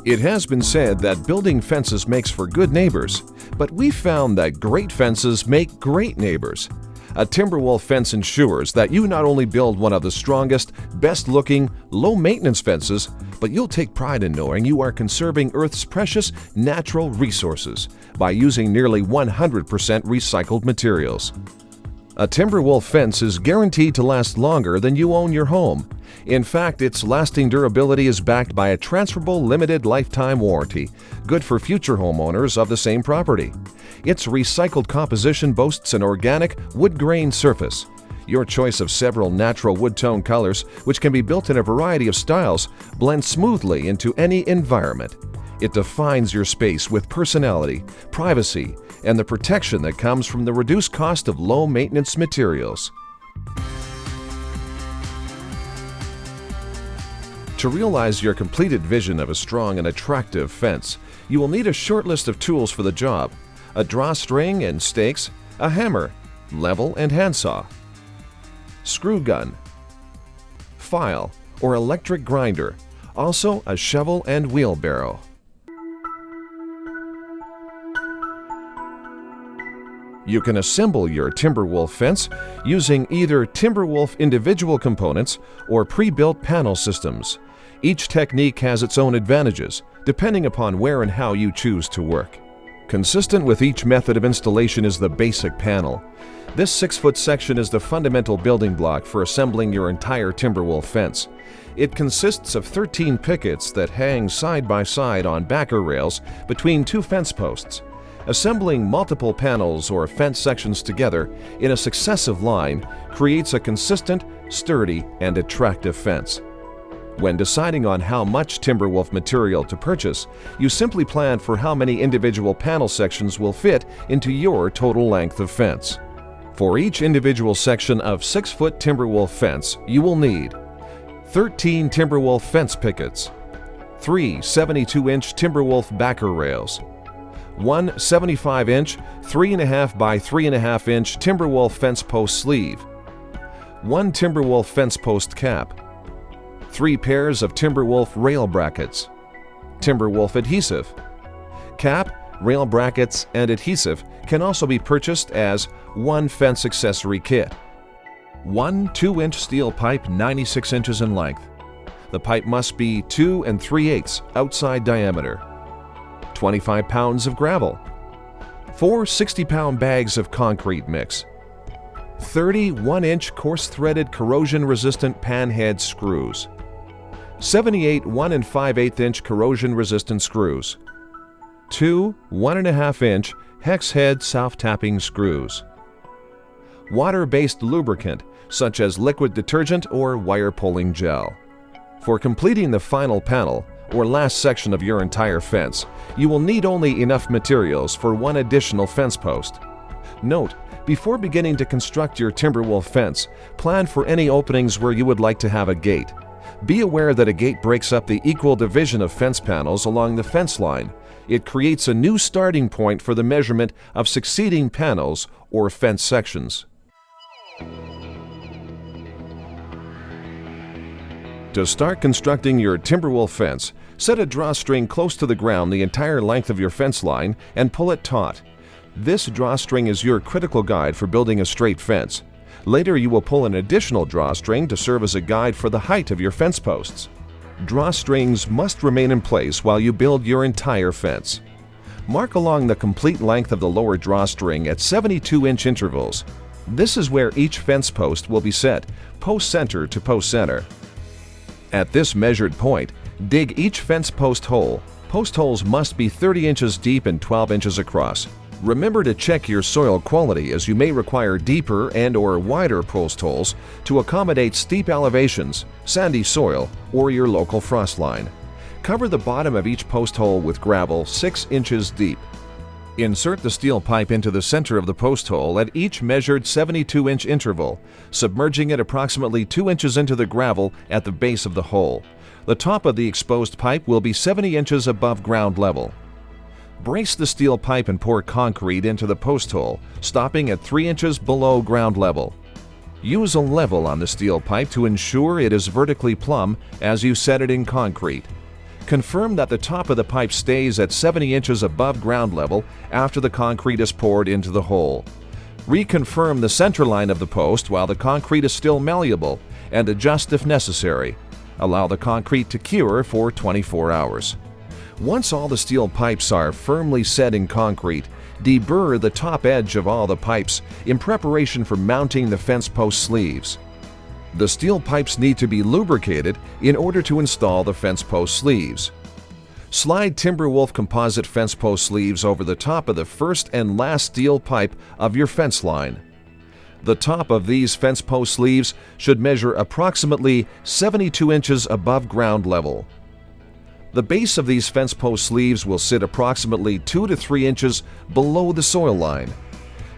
It has been said that building fences makes for good neighbors, but we found that great fences make great neighbors. A TimberWolf fence ensures that you not only build one of the strongest, best-looking, low-maintenance fences, but you'll take pride in knowing you are conserving Earth's precious natural resources by using nearly 100% recycled materials. A TimberWolf fence is guaranteed to last longer than you own your home. In fact, its lasting durability is backed by a transferable limited lifetime warranty, good for future homeowners of the same property. Its recycled composition boasts an organic, wood-grain surface. Your choice of several natural wood tone colors, which can be built in a variety of styles, blend smoothly into any environment. It defines your space with personality, privacy, and the protection that comes from the reduced cost of low-maintenance materials. To realize your completed vision of a strong and attractive fence, you will need a short list of tools for the job: a drawstring and stakes, a hammer, level and handsaw, screw gun, file or electric grinder, also a shovel and wheelbarrow. You can assemble your TimberWolf fence using either TimberWolf individual components or pre-built panel systems. Each technique has its own advantages, depending upon where and how you choose to work. Consistent with each method of installation is the basic panel. This 6-foot section is the fundamental building block for assembling your entire TimberWolf fence. It consists of 13 pickets that hang side by side on backer rails between two fence posts. Assembling multiple panels or fence sections together in a successive line creates a consistent, sturdy, and attractive fence. When deciding on how much TimberWolf material to purchase, you simply plan for how many individual panel sections will fit into your total length of fence. For each individual section of 6-foot TimberWolf fence, you will need 13 TimberWolf fence pickets, 3 72-inch TimberWolf backer rails, 1 75-inch 3.5 by 3.5 inch TimberWolf fence post sleeve, 1 TimberWolf fence post cap, 3 pairs of TimberWolf rail brackets, TimberWolf adhesive. Cap, rail brackets, and adhesive can also be purchased as one fence accessory kit. 1 2-inch steel pipe 96 inches in length. The pipe must be 2 3/8 outside diameter. 25 pounds of gravel. 4 60-pound bags of concrete mix. 30 1-inch coarse-threaded corrosion-resistant panhead screws. 78 1 5/8-inch corrosion-resistant screws. 2 1.5-inch hex head self-tapping screws. Water-based lubricant, such as liquid detergent or wire pulling gel. For completing the final panel, or last section of your entire fence, you will need only enough materials for 1 additional fence post. Note, before beginning to construct your TimberWolf fence, plan for any openings where you would like to have a gate. Be aware that a gate breaks up the equal division of fence panels along the fence line. It creates a new starting point for the measurement of succeeding panels or fence sections. To start constructing your TimberWolf fence, set a drawstring close to the ground the entire length of your fence line and pull it taut. This drawstring is your critical guide for building a straight fence. Later, you will pull an additional drawstring to serve as a guide for the height of your fence posts. Drawstrings must remain in place while you build your entire fence. Mark along the complete length of the lower drawstring at 72-inch intervals. This is where each fence post will be set, post center to post center. At this measured point, dig each fence post hole. Post holes must be 30 inches deep and 12 inches across. Remember to check your soil quality, as you may require deeper and/or wider post holes to accommodate steep elevations, sandy soil, or your local frost line. Cover the bottom of each post hole with gravel 6 inches deep. Insert the steel pipe into the center of the post hole at each measured 72-inch interval, submerging it approximately 2 inches into the gravel at the base of the hole. The top of the exposed pipe will be 70 inches above ground level. Brace the steel pipe and pour concrete into the post hole, stopping at 3 inches below ground level. Use a level on the steel pipe to ensure it is vertically plumb as you set it in concrete. Confirm that the top of the pipe stays at 70 inches above ground level after the concrete is poured into the hole. Reconfirm the center line of the post while the concrete is still malleable and adjust if necessary. Allow the concrete to cure for 24 hours. Once all the steel pipes are firmly set in concrete, deburr the top edge of all the pipes in preparation for mounting the fence post sleeves. The steel pipes need to be lubricated in order to install the fence post sleeves. Slide TimberWolf composite fence post sleeves over the top of the first and last steel pipe of your fence line. The top of these fence post sleeves should measure approximately 72 inches above ground level. The base of these fence post sleeves will sit approximately 2 to 3 inches below the soil line.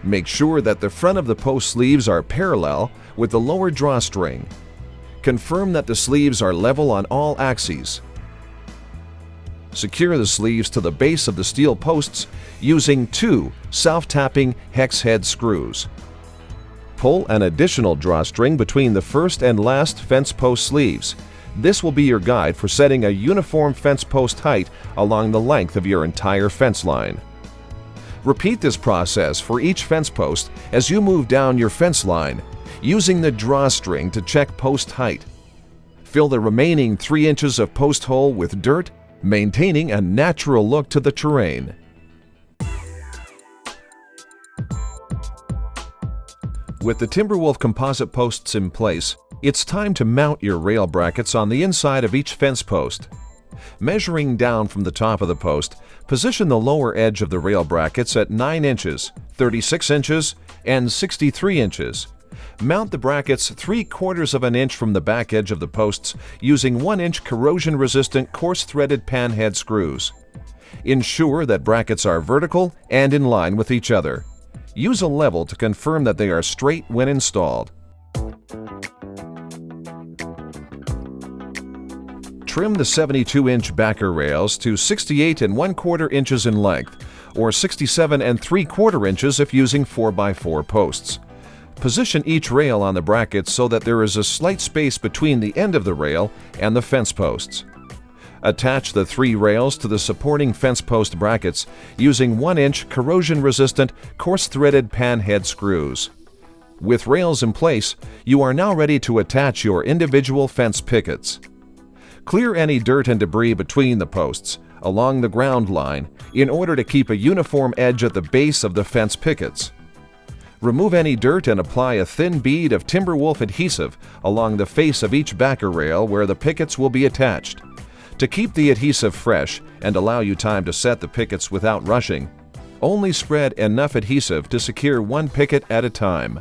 Make sure that the front of the post sleeves are parallel with the lower drawstring. Confirm that the sleeves are level on all axes. Secure the sleeves to the base of the steel posts using 2 self-tapping hex head screws. Pull an additional drawstring between the first and last fence post sleeves. This will be your guide for setting a uniform fence post height along the length of your entire fence line. Repeat this process for each fence post as you move down your fence line, using the drawstring to check post height. Fill the remaining 3 inches of post hole with dirt, maintaining a natural look to the terrain. With the TimberWolf composite posts in place, it's time to mount your rail brackets on the inside of each fence post. Measuring down from the top of the post, position the lower edge of the rail brackets at 9 inches, 36 inches, and 63 inches. Mount the brackets 3/4 of an inch from the back edge of the posts using 1-inch corrosion-resistant coarse-threaded panhead screws. Ensure that brackets are vertical and in line with each other. Use a level to confirm that they are straight when installed. Trim the 72-inch backer rails to 68 1/4 inches in length, or 67 3/4 inches if using 4x4 posts. Position each rail on the brackets so that there is a slight space between the end of the rail and the fence posts. Attach the 3 rails to the supporting fence post brackets using 1-inch corrosion-resistant coarse-threaded panhead screws. With rails in place, you are now ready to attach your individual fence pickets. Clear any dirt and debris between the posts, along the ground line, in order to keep a uniform edge at the base of the fence pickets. Remove any dirt and apply a thin bead of TimberWolf adhesive along the face of each backer rail where the pickets will be attached. To keep the adhesive fresh and allow you time to set the pickets without rushing, only spread enough adhesive to secure 1 picket at a time.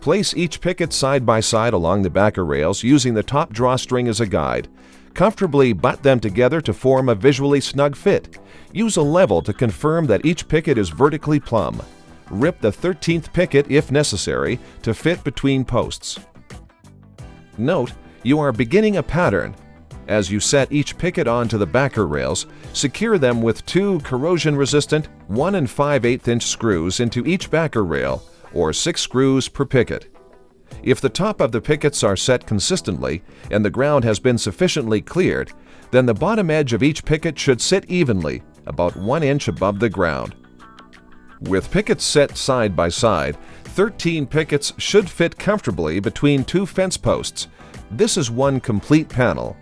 Place each picket side by side along the backer rails using the top drawstring as a guide. Comfortably butt them together to form a visually snug fit. Use a level to confirm that each picket is vertically plumb. Rip the 13th picket if necessary to fit between posts. Note, you are beginning a pattern. As you set each picket onto the backer rails, secure them with 2 corrosion-resistant 1 5/8" screws into each backer rail, or 6 screws per picket. If the top of the pickets are set consistently and the ground has been sufficiently cleared, then the bottom edge of each picket should sit evenly, about 1 inch above the ground. With pickets set side by side, 13 pickets should fit comfortably between 2 fence posts. This is one complete panel.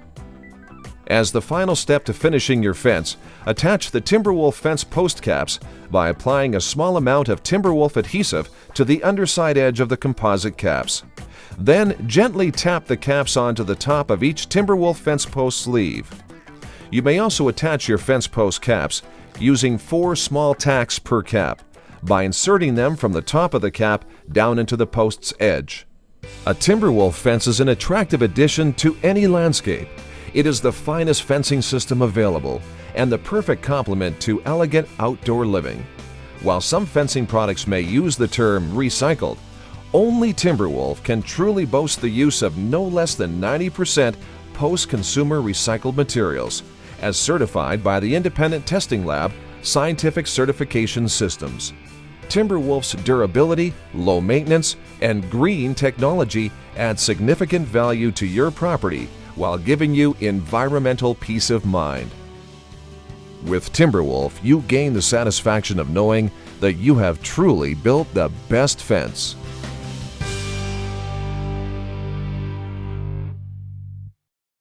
As the final step to finishing your fence, attach the TimberWolf fence post caps by applying a small amount of TimberWolf adhesive to the underside edge of the composite caps. Then gently tap the caps onto the top of each TimberWolf fence post sleeve. You may also attach your fence post caps using 4 small tacks per cap by inserting them from the top of the cap down into the post's edge. A TimberWolf fence is an attractive addition to any landscape. It is the finest fencing system available and the perfect complement to elegant outdoor living. While some fencing products may use the term recycled, only TimberWolf can truly boast the use of no less than 90% post-consumer recycled materials, as certified by the independent testing lab Scientific Certification Systems. TimberWolf's durability, low maintenance, and green technology add significant value to your property while giving you environmental peace of mind. With TimberWolf, you gain the satisfaction of knowing that you have truly built the best fence.